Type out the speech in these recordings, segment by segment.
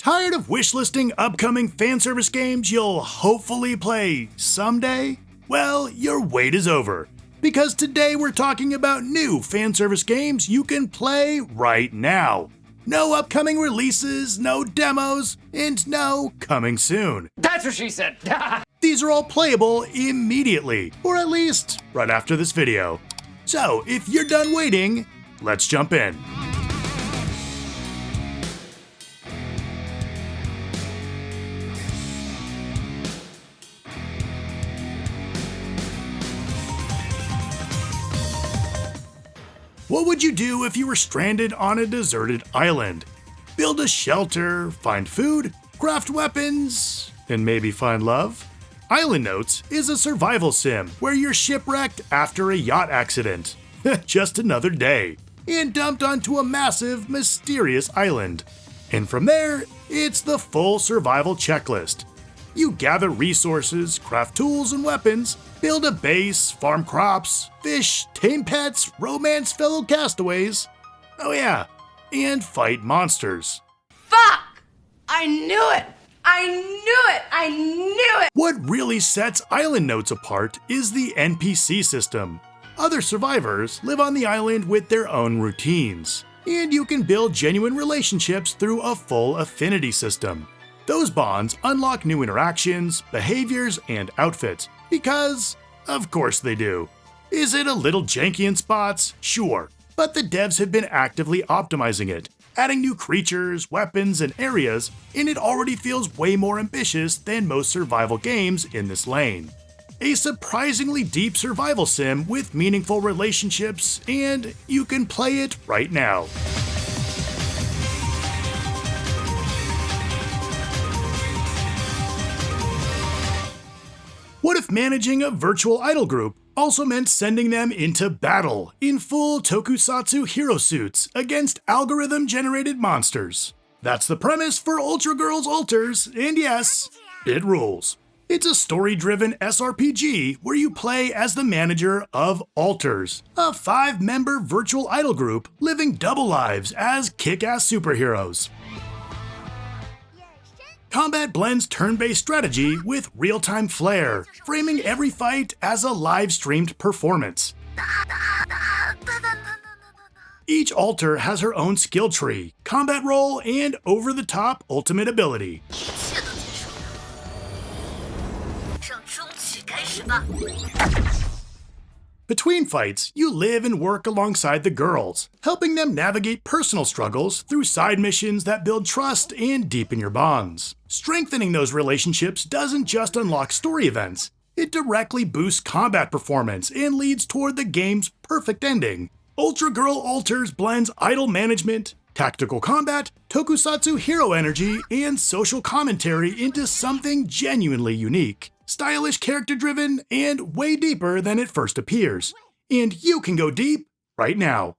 Tired of wishlisting upcoming fanservice games you'll hopefully play someday? Well, your wait is over, because today we're talking about new fanservice games you can play right now. No upcoming releases, no demos, and no coming soon. That's what she said! These are all playable immediately, or at least right after this video. So if you're done waiting, let's jump in. What would you do if you were stranded on a deserted island? Build a shelter, find food, craft weapons, and maybe find love? Island Notes is a survival sim where you're shipwrecked after a yacht accident. Just another day. And dumped onto a massive, mysterious island. And from there, it's the full survival checklist. You gather resources, craft tools and weapons, build a base, farm crops, fish, tame pets, romance fellow castaways. Oh yeah, and fight monsters. Fuck! I knew it! I knew it! I knew it! What really sets Island Notes apart is the NPC system. Other survivors live on the island with their own routines, and you can build genuine relationships through a full affinity system. Those bonds unlock new interactions, behaviors, and outfits, because, of course they do. Is it a little janky in spots? Sure, but the devs have been actively optimizing it, adding new creatures, weapons, and areas, and it already feels way more ambitious than most survival games in this lane. A surprisingly deep survival sim with meaningful relationships, and you can play it right now. What if managing a virtual idol group also meant sending them into battle in full tokusatsu hero suits against algorithm-generated monsters? That's the premise for ULTRAGIRL's Alters, and yes, it rules. It's a story-driven SRPG where you play as the manager of Alters, a 5-member virtual idol group living double lives as kick-ass superheroes. Combat blends turn-based strategy with real-time flair, framing every fight as a live-streamed performance. Each alter has her own skill tree, combat role, and over-the-top ultimate ability. Between fights, you live and work alongside the girls, helping them navigate personal struggles through side missions that build trust and deepen your bonds. Strengthening those relationships doesn't just unlock story events, it directly boosts combat performance and leads toward the game's perfect ending. ULTRAGIRL Alters blends idol management, tactical combat, tokusatsu hero energy, and social commentary into something genuinely unique. Stylish, character-driven, and way deeper than it first appears. And you can go deep right now.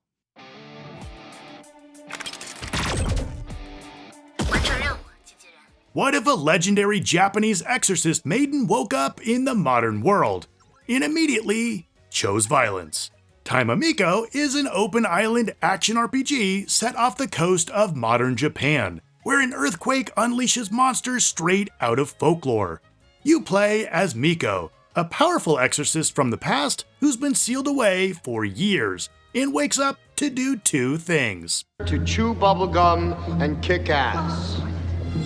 What if a legendary Japanese exorcist maiden woke up in the modern world and immediately chose violence? TAIMA MIKO is an open island action RPG set off the coast of modern Japan, where an earthquake unleashes monsters straight out of folklore. You play as Miko, a powerful exorcist from the past who's been sealed away for years and wakes up to do two things. To chew bubblegum and kick ass.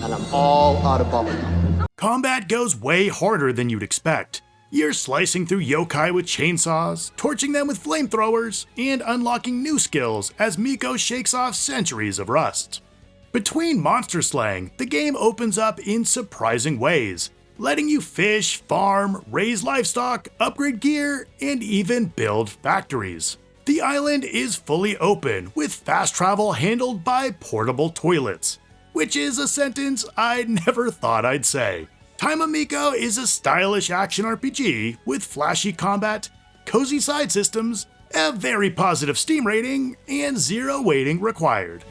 And I'm all out of bubblegum. Combat goes way harder than you'd expect. You're slicing through yokai with chainsaws, torching them with flamethrowers, and unlocking new skills as Miko shakes off centuries of rust. Between monster slaying, the game opens up in surprising ways, letting you fish, farm, raise livestock, upgrade gear, and even build factories. The island is fully open, with fast travel handled by portable toilets, which is a sentence I never thought I'd say. TAIMA MIKO is a stylish action RPG with flashy combat, cozy side systems, a very positive Steam rating, and 0 waiting required.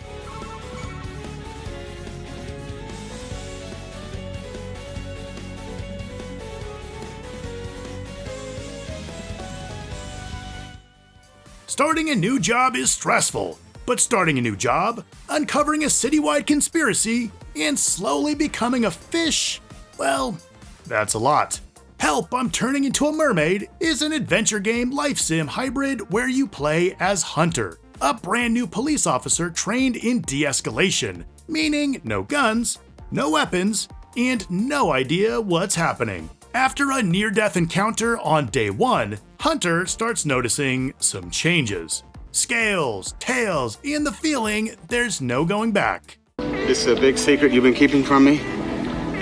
Starting a new job is stressful, but starting a new job, uncovering a citywide conspiracy, and slowly becoming a fish? Well, that's a lot. Help, I'm Turning into a Mermaid is an adventure game life sim hybrid where you play as Hunter, a brand new police officer trained in de-escalation, meaning no guns, no weapons, and no idea what's happening. After a near-death encounter on day 1, Hunter starts noticing some changes. Scales, tails, and the feeling there's no going back. This a big secret you've been keeping from me?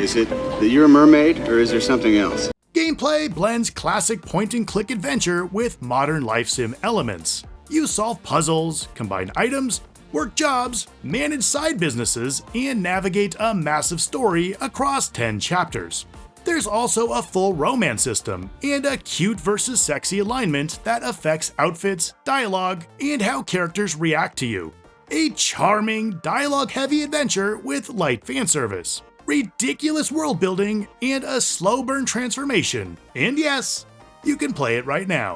Is it that you're a mermaid, or is there something else? Gameplay blends classic point-and-click adventure with modern life sim elements. You solve puzzles, combine items, work jobs, manage side businesses, and navigate a massive story across 10 chapters. There's also a full romance system and a cute versus sexy alignment that affects outfits, dialogue, and how characters react to you. A charming, dialogue-heavy adventure with light fanservice, ridiculous world building, and a slow burn transformation. And yes, you can play it right now.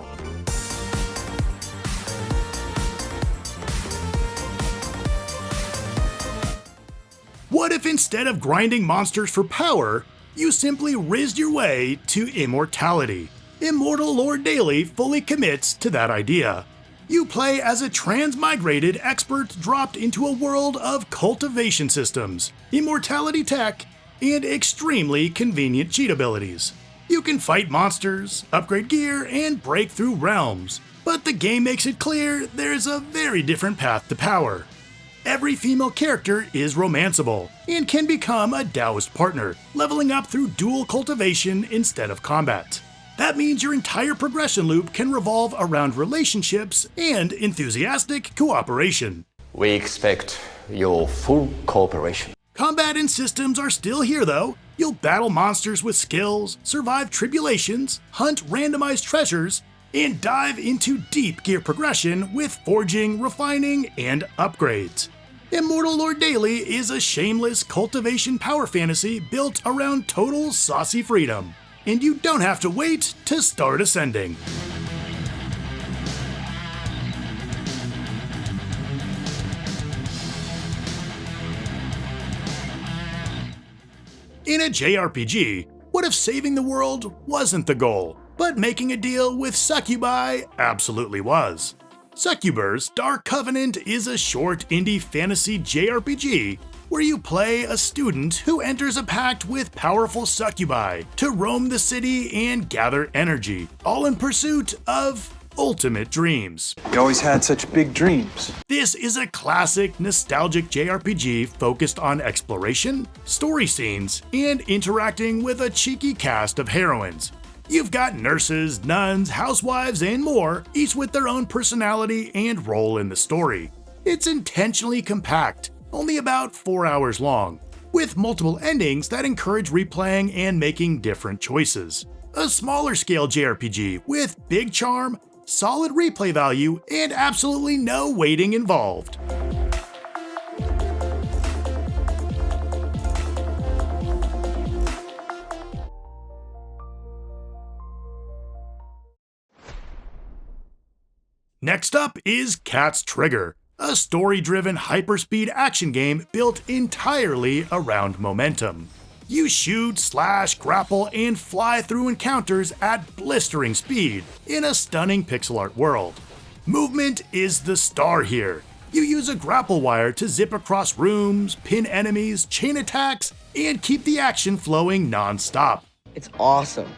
What if instead of grinding monsters for power, you simply rizzed your way to immortality? Immortal Lore Daily fully commits to that idea. You play as a transmigrated expert dropped into a world of cultivation systems, immortality tech, and extremely convenient cheat abilities. You can fight monsters, upgrade gear, and break through realms, but the game makes it clear there's a very different path to power. Every female character is romanceable and can become a Taoist partner, leveling up through dual cultivation instead of combat. That means your entire progression loop can revolve around relationships and enthusiastic cooperation. We expect your full cooperation. Combat and systems are still here though. You'll battle monsters with skills, survive tribulations, hunt randomized treasures, and dive into deep gear progression with forging, refining, and upgrades. Immortal Lore Daily is a shameless cultivation power fantasy built around total saucy freedom. And you don't have to wait to start ascending. In a JRPG, what if saving the world wasn't the goal, but making a deal with Succubi absolutely was? Succubers Dark Covenant is a short indie fantasy JRPG where you play a student who enters a pact with powerful succubi to roam the city and gather energy, all in pursuit of ultimate dreams. You always had such big dreams. This is a classic, nostalgic JRPG focused on exploration, story scenes, and interacting with a cheeky cast of heroines. You've got nurses, nuns, housewives, and more, each with their own personality and role in the story. It's intentionally compact, only about 4 hours long, with multiple endings that encourage replaying and making different choices. A smaller scale JRPG with big charm, solid replay value, and absolutely no waiting involved. Next up is Cat's Trigger, a story-driven hyperspeed action game built entirely around momentum. You shoot, slash, grapple, and fly through encounters at blistering speed in a stunning pixel art world. Movement is the star here. You use a grapple wire to zip across rooms, pin enemies, chain attacks, and keep the action flowing non-stop. It's awesome.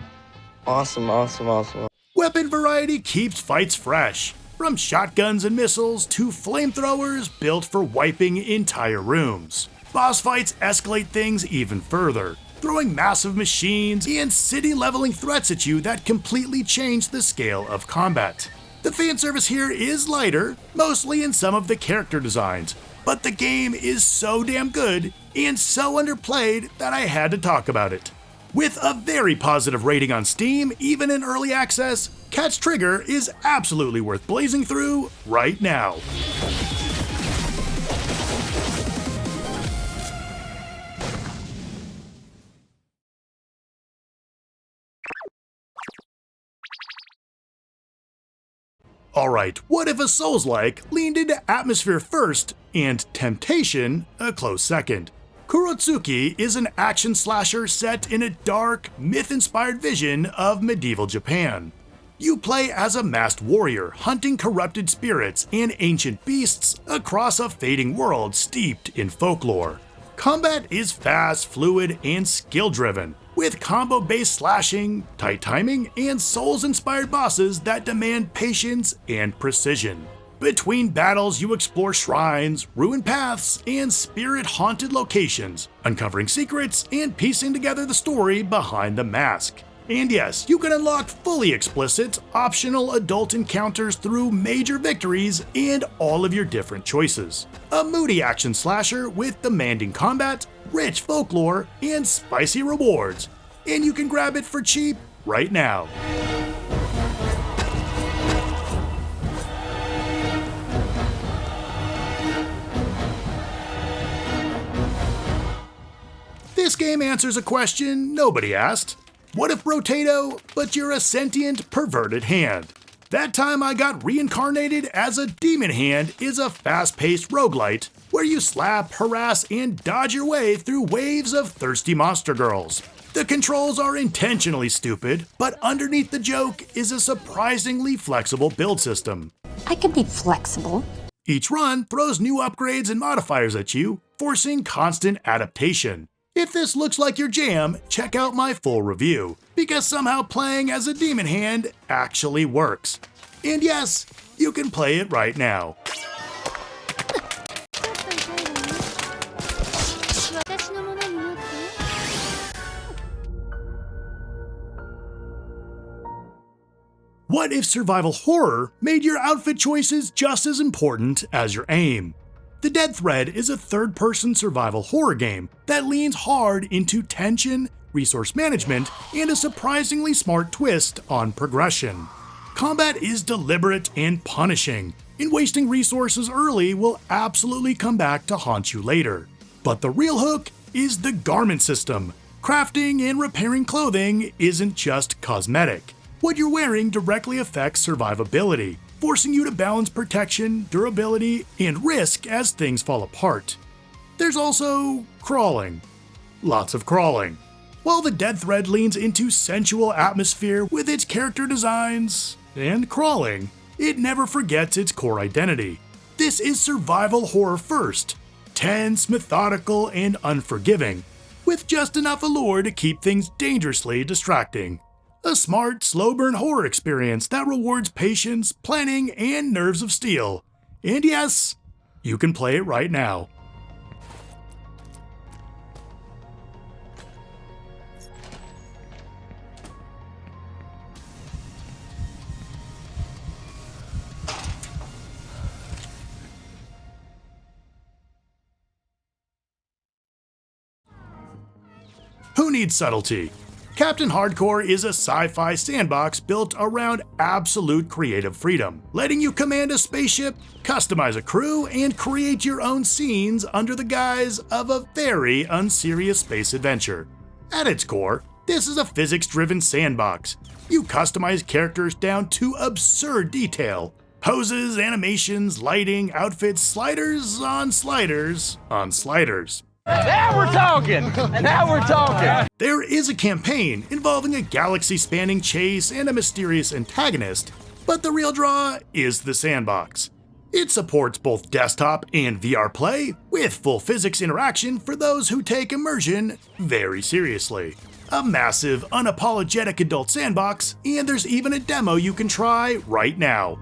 Awesome, awesome, awesome. Weapon variety keeps fights fresh, from shotguns and missiles to flamethrowers built for wiping entire rooms. Boss fights escalate things even further, throwing massive machines and city-leveling threats at you that completely change the scale of combat. The fanservice here is lighter, mostly in some of the character designs, but the game is so damn good and so underplayed that I had to talk about it. With a very positive rating on Steam, even in early access, Cat's Trigger is absolutely worth blazing through right now. Alright, what if a Souls-like leaned into atmosphere first and temptation a close second? KUROTSUKI is an action slasher set in a dark, myth-inspired vision of medieval Japan. You play as a masked warrior hunting corrupted spirits and ancient beasts across a fading world steeped in folklore. Combat is fast, fluid, and skill-driven, with combo-based slashing, tight timing, and souls-inspired bosses that demand patience and precision. Between battles, you explore shrines, ruined paths, and spirit-haunted locations, uncovering secrets and piecing together the story behind the mask. And yes, you can unlock fully explicit, optional adult encounters through major victories and all of your different choices. A moody action slasher with demanding combat, rich folklore, and spicy rewards. And you can grab it for cheap right now. This game answers a question nobody asked. What if Rotato, but you're a sentient, perverted hand? That time I got reincarnated as a demon hand is a fast-paced roguelite where you slap, harass, and dodge your way through waves of thirsty monster girls. The controls are intentionally stupid, but underneath the joke is a surprisingly flexible build system. I can be flexible. Each run throws new upgrades and modifiers at you, forcing constant adaptation. If this looks like your jam, check out my full review, because somehow playing as a demon hand actually works. And yes, you can play it right now. What if survival horror made your outfit choices just as important as your aim? The Dead Thread is a third-person survival horror game that leans hard into tension, resource management, and a surprisingly smart twist on progression. Combat is deliberate and punishing, and wasting resources early will absolutely come back to haunt you later. But the real hook is the garment system. Crafting and repairing clothing isn't just cosmetic. What you're wearing directly affects survivability, forcing you to balance protection, durability, and risk as things fall apart. There's also crawling. Lots of crawling. While the Dead Thread leans into sensual atmosphere with its character designs and crawling, it never forgets its core identity. This is survival horror first, tense, methodical, and unforgiving, with just enough allure to keep things dangerously distracting. A smart, slow-burn horror experience that rewards patience, planning, and nerves of steel. And yes, you can play it right now. Who needs subtlety? Captain Hardcore is a sci-fi sandbox built around absolute creative freedom, letting you command a spaceship, customize a crew, and create your own scenes under the guise of a very unserious space adventure. At its core, this is a physics-driven sandbox. You customize characters down to absurd detail. Poses, animations, lighting, outfits, sliders on sliders on sliders. Now we're talking! Now we're talking! There is a campaign involving a galaxy-spanning chase and a mysterious antagonist, but the real draw is the sandbox. It supports both desktop and VR play, with full physics interaction for those who take immersion very seriously. A massive, unapologetic adult sandbox, and there's even a demo you can try right now.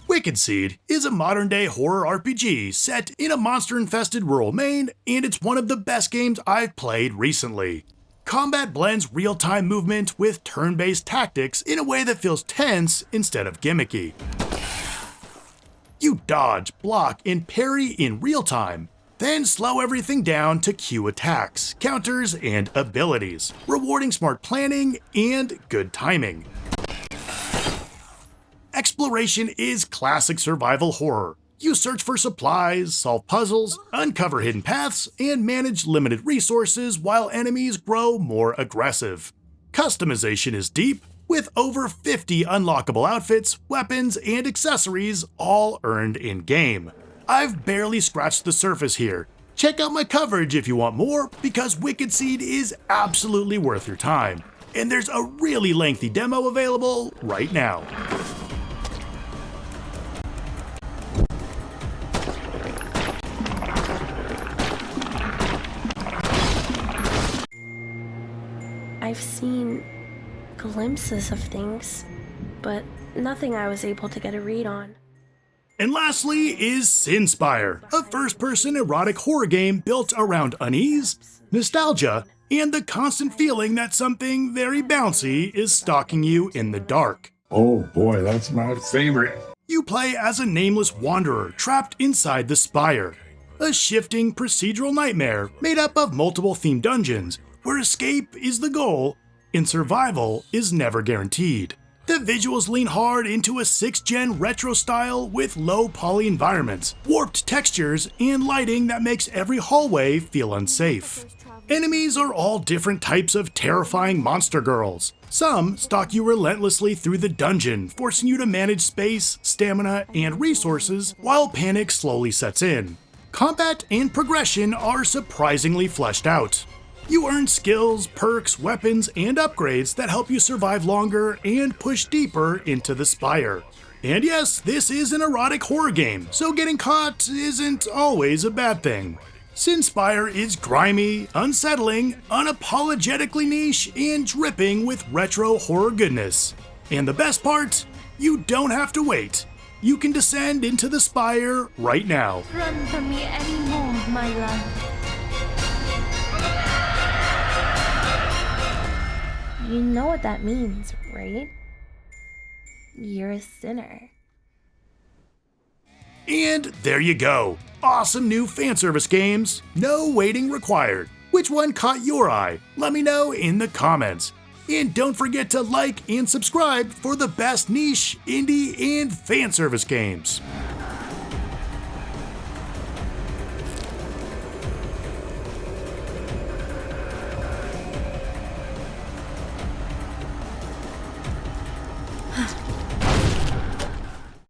Wicked Seed is a modern-day horror RPG set in a monster-infested rural Maine, and it's one of the best games I've played recently. Combat blends real-time movement with turn-based tactics in a way that feels tense instead of gimmicky. You dodge, block, and parry in real time, then slow everything down to cue attacks, counters, and abilities, rewarding smart planning and good timing. Exploration is classic survival horror. You search for supplies, solve puzzles, uncover hidden paths, and manage limited resources while enemies grow more aggressive. Customization is deep, with over 50 unlockable outfits, weapons, and accessories all earned in-game. I've barely scratched the surface here. Check out my coverage if you want more, because Wicked Seed is absolutely worth your time. And there's a really lengthy demo available right now. I've seen glimpses of things, but nothing I was able to get a read on. And lastly is SPIRE, a first-person erotic horror game built around unease, nostalgia, and the constant feeling that something very bouncy is stalking you in the dark. Oh boy, that's my favorite. You play as a nameless wanderer trapped inside the Spire, a shifting procedural nightmare made up of multiple themed dungeons, where escape is the goal and survival is never guaranteed. The visuals lean hard into a 6th-gen retro style with low poly environments, warped textures, and lighting that makes every hallway feel unsafe. Enemies are all different types of terrifying monster girls. Some stalk you relentlessly through the dungeon, forcing you to manage space, stamina, and resources while panic slowly sets in. Combat and progression are surprisingly fleshed out. You earn skills, perks, weapons, and upgrades that help you survive longer and push deeper into the Spire. And yes, this is an erotic horror game, so getting caught isn't always a bad thing. Spire is grimy, unsettling, unapologetically niche, and dripping with retro horror goodness. And the best part? You don't have to wait. You can descend into the Spire right now. Run from me anymore, my love. You know what that means, right? You're a sinner. And there you go. Awesome new fanservice games. No waiting required. Which one caught your eye? Let me know in the comments. And don't forget to like and subscribe for the best niche, indie, and fanservice games.